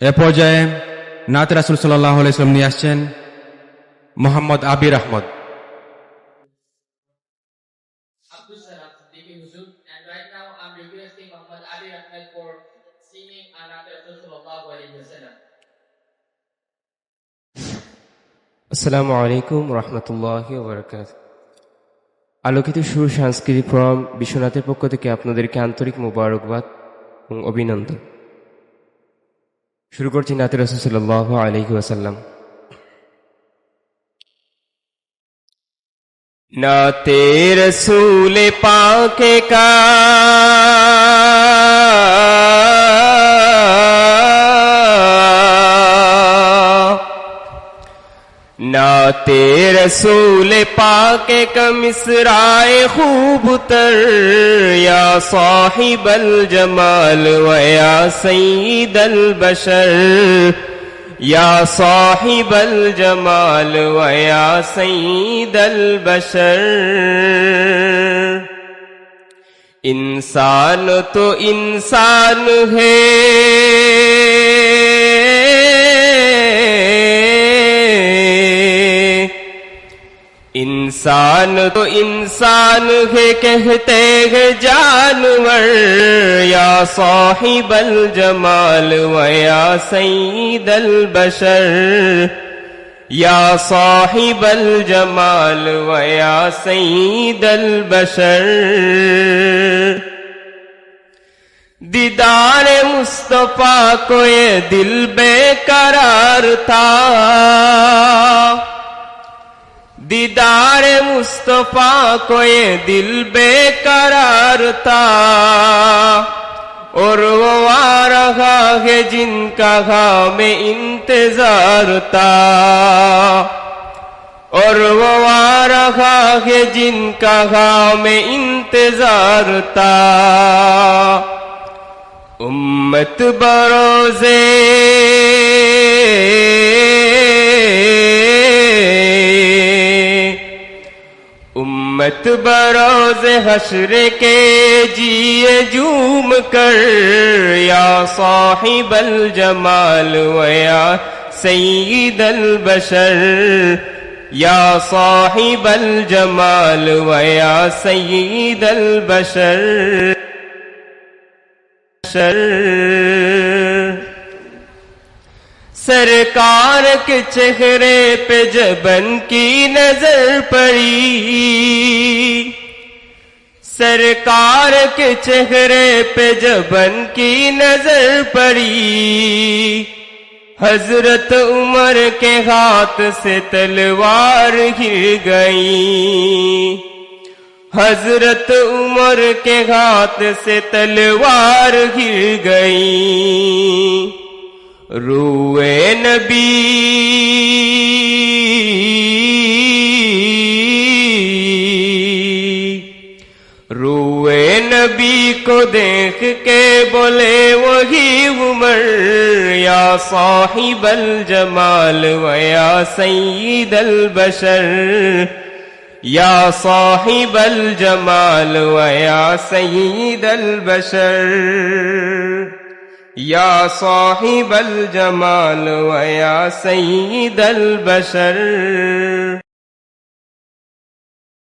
এ পর্যায়ে নাত রাসূল সাল্লাল্লাহু আলাইহি ওয়াসাল্লাম নিয়ে আসছেন মোহাম্মদ আবির Ahmad. And right now I'm requesting Muhammad Ali Ahmed for singing Anak Rasul Sallallahu Alaihi Wasallam. আসসালামু আলাইকুম রহমতুল্লাহি ওয়া বারাকাতুহু। আলোকিত সুর সাংস্কৃতিক ফোরাম বিশ্বনাথের পক্ষ থেকে আপনাদেরকে আন্তরিক মোবারকবাদ এবং অভিনন্দন। শুরু করছি নাতে রাসূল সাল্লাল্লাহু আলাইহি ওয়াসাল্লাম। নাতে রাসূল পাকে কা नाते रसूल पाक का मिसराए खूब तर या साहिबल जमाल व या सईदल बशर या साहिबल जमाल व या सईदल बशर। इंसान तो इंसान है इंसान तो इंसान है कहते हैं जानवर या साहिबल जमाल व या सईदल बशर या साहिबल जमाल व या सईदल बशर। दीदार मुस्तफा को ये दिल बेकरार था, दीदार मुस्तफा को ये दिल बेकरार था, और वो आ रहा है जिनका हमें इंतजार था, और वो आ रहा है जिनका हमें इंतजार था। उम्मत बरोज़े उम्मत बरोज़ हश्र के जिए झूम कर या साहिबल जमाल व या सईदल बशर या साहिबल जमाल व या सईदल बशर। सरकार के चेहरे पे जबन की नजर पड़ी, सरकार के चेहरे पे जबन की नजर पड़ी, हजरत उमर के हाथ से तलवार गिर गई, हजरत उमर के हाथ से तलवार गिर गई। रूए नबी रूए नबी को देख के बोले वही उमर या साहिबल जमाल व या सईदल बशर या साहिबल जमाल व या सईदल बशर या साहिबल जमाल व या सईदल बशर।